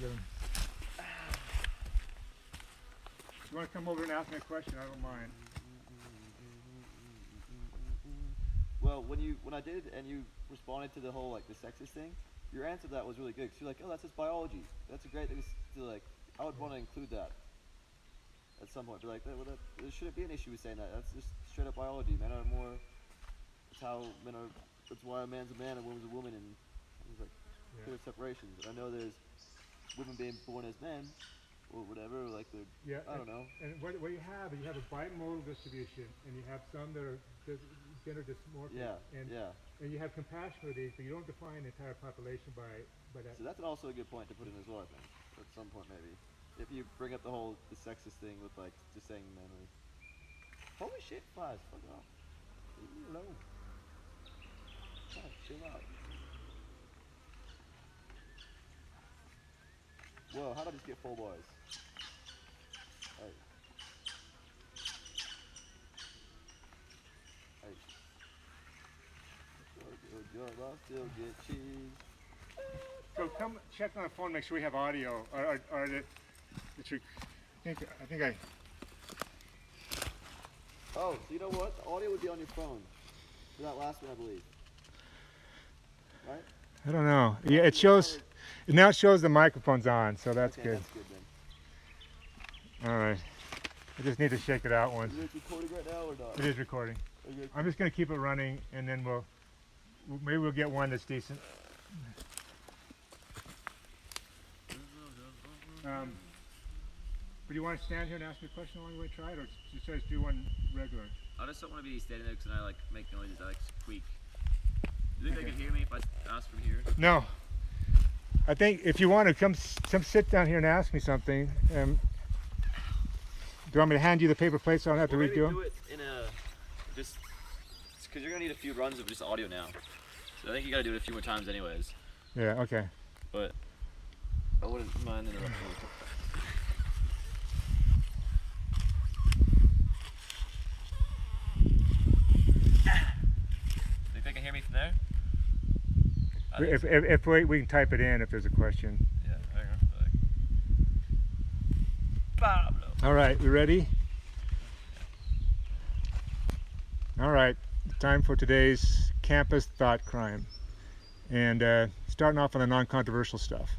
get him. If you want to come over and ask me a question, I don't mind. Well, when I did and you responded to the whole like the sexist thing, your answer to that was really good. Cause you're like, oh, that's just biology. That's a great thing to like. I would want to include that at some point. Be like, well, there shouldn't be an issue with saying that. That's just straight up biology. Men are more. It's how men are. That's why a man's a man and a woman's a woman, and there's like clear separations. And I know there's women being born as men or whatever, like they're. I don't know. And what you have is you have a bimodal distribution, and you have some that are gender dysmorphic. And you have compassion for these, but you don't define the entire population by that. So that's also a good point to put in as well, I think, at some point maybe. If you bring up the sexist thing with like just saying manly. Holy shit, flies, fuck off. Leave me alone. God, chill out. Whoa, how did I just get full bars? Hey. Hey. I still get cheese. So come check on the phone, make sure we have audio. I think I. Oh, so you know what? The audio would be on your phone for that last one, I believe. Right? I don't know. Yeah, it shows. It now shows the microphone's on, so that's good. That's good then. All right. I just need to shake it out once. Is it recording right now or not? It is recording. Okay. I'm just going to keep it running, and then maybe we'll get one that's decent. But do you want to stand here and ask me a question along the way, try it, or just do one regular? I just don't want to be standing there because then I like make noises. I like squeak. Do you think they can hear me if I ask from here? No. I think if you want to come sit down here and ask me something, do you want me to hand you the paper plates so I don't have to redo them? Do it in a just because you're gonna need a few runs of just audio now. So I think you gotta do it a few more times anyways. Yeah. Okay. But I wouldn't mind interrupting. Think they can hear me from there? If we can type it in if there's a question. Yeah, hang on. Pablo. All right, we ready? All right, time for today's campus thought crime. And starting off on the non-controversial stuff.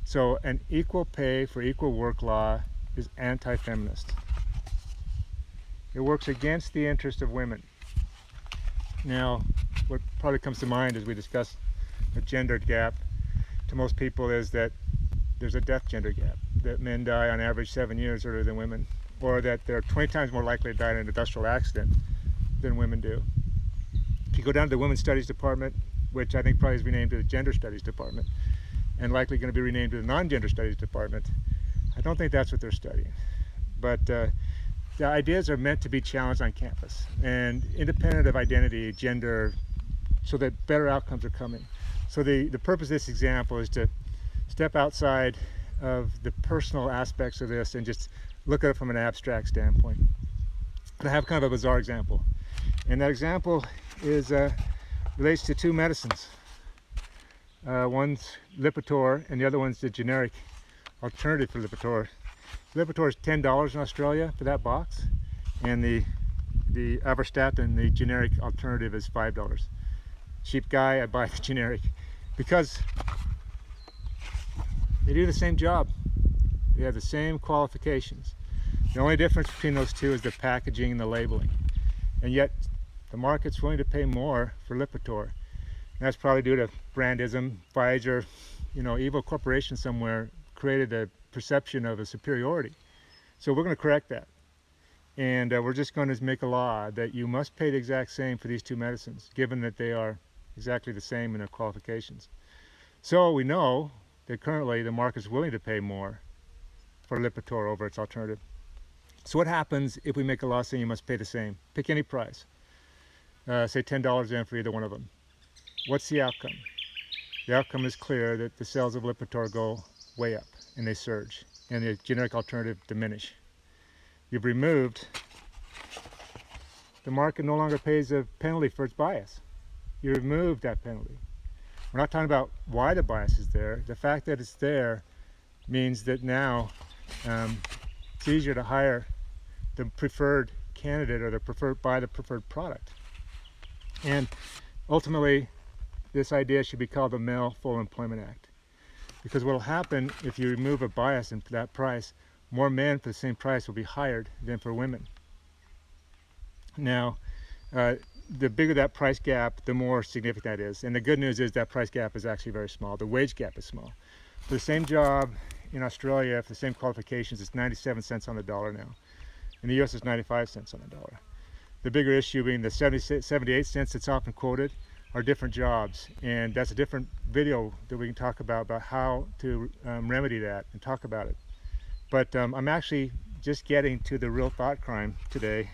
So an equal pay for equal work law is anti-feminist. It works against the interest of women. Now, what probably comes to mind as we discuss a gender gap to most people is that there's a death gender gap, that men die on average 7 years earlier than women, or that they're 20 times more likely to die in an industrial accident than women do. If you go down to the Women's Studies Department, which I think probably is renamed to the Gender Studies Department, and likely going to be renamed to the Non-Gender Studies Department, I don't think that's what they're studying. But the ideas are meant to be challenged on campus, and independent of identity, gender, so that better outcomes are coming. So the purpose of this example is to step outside of the personal aspects of this and just look at it from an abstract standpoint. And I have kind of a bizarre example. And that example is relates to two medicines. One's Lipitor and the other one's the generic alternative for Lipitor. Lipitor is $10 in Australia for that box, and the Avorstatin, the generic alternative, is $5. Cheap guy, I buy the generic because they do the same job. They have the same qualifications. The only difference between those two is the packaging and the labeling. And yet the market's willing to pay more for Lipitor. And that's probably due to brandism. Pfizer, evil corporation somewhere created a perception of a superiority. So we're going to correct that. And we're just going to make a law that you must pay the exact same for these two medicines, given that they are exactly the same in their qualifications. So we know that currently the market is willing to pay more for Lipitor over its alternative. So what happens if we make a law saying you must pay the same? Pick any price. Say $10 in for either one of them. What's the outcome? The outcome is clear that the sales of Lipitor go way up and they surge, and the generic alternative diminish. You've removed, the market no longer pays a penalty for its bias. You removed that penalty. We're not talking about why the bias is there. The fact that it's there means that now it's easier to hire the preferred candidate or the preferred product. And ultimately, this idea should be called the Male Full Employment Act, because what will happen if you remove a bias in that price, more men for the same price will be hired than for women. Now, the bigger that price gap, the more significant that is. And the good news is that price gap is actually very small. The wage gap is small. For the same job in Australia, for the same qualifications, it's 97 cents on the dollar now. In the US, it's 95 cents on the dollar. The bigger issue being the 78 cents that's often quoted are different jobs. And that's a different video that we can talk about how to remedy that and talk about it. But I'm actually just getting to the real thought crime today.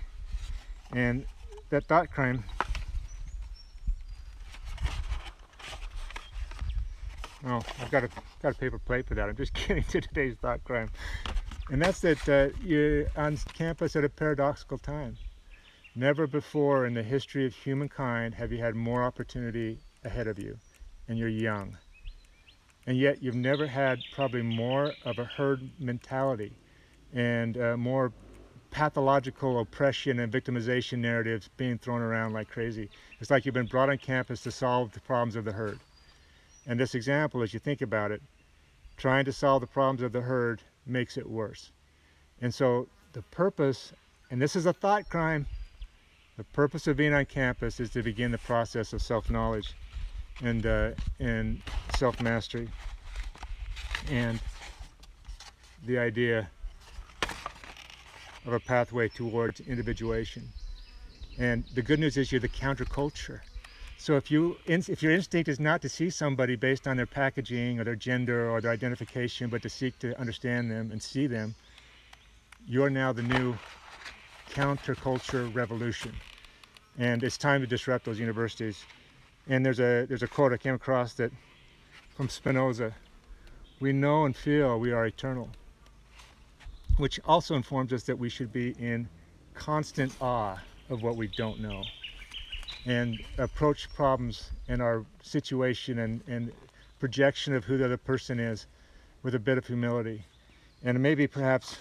And that thought crime, oh, I've got a paper plate for that. I'm just getting to today's thought crime. And that's that you're on campus at a paradoxical time. Never before in the history of humankind have you had more opportunity ahead of you, and you're young. And yet you've never had probably more of a herd mentality and more pathological oppression and victimization narratives being thrown around like crazy. It's like you've been brought on campus to solve the problems of the herd. And this example, as you think about it, trying to solve the problems of the herd makes it worse. And so the purpose, and this is a thought crime, the purpose of being on campus is to begin the process of self-knowledge and self-mastery, and the idea of a pathway towards individuation. And the good news is you're the counterculture. So if your instinct is not to see somebody based on their packaging or their gender or their identification, but to seek to understand them and see them, you're now the new counterculture revolution. And it's time to disrupt those universities. And there's a quote I came across that from Spinoza: "We know and feel we are eternal," which also informs us that we should be in constant awe of what we don't know and approach problems and our situation and projection of who the other person is with a bit of humility, and maybe perhaps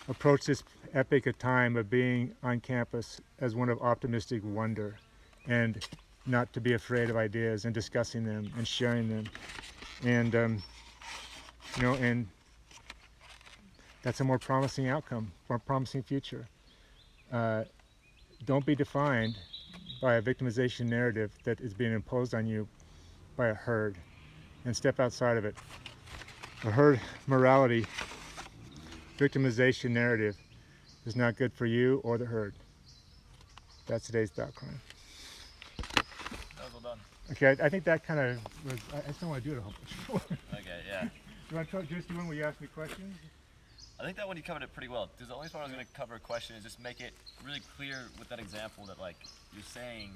approach this epic of time of being on campus as one of optimistic wonder, and not to be afraid of ideas and discussing them and sharing them. And and that's a more promising outcome, more promising future. Don't be defined by a victimization narrative that is being imposed on you by a herd, and step outside of it. A herd morality, victimization narrative is not good for you or the herd. That's today's thought crime. That was well done. Okay, I think that kind of was, I just don't want to do it a whole bunch. Okay, yeah. Do you want to just do one where you ask me questions? I think that one you covered it pretty well. Because the only part I was going to cover a question is just make it really clear with that example that, like, you're saying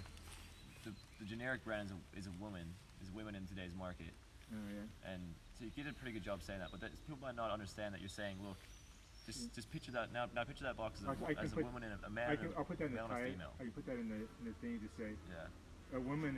the generic brand is a woman, is women in today's market. Oh, yeah. And so you did a pretty good job saying that, but people might not understand that you're saying, look, just picture that now picture that box as a woman and a man, I'll put that in a male and a the female. I can put that in the thing to say, Yeah. a woman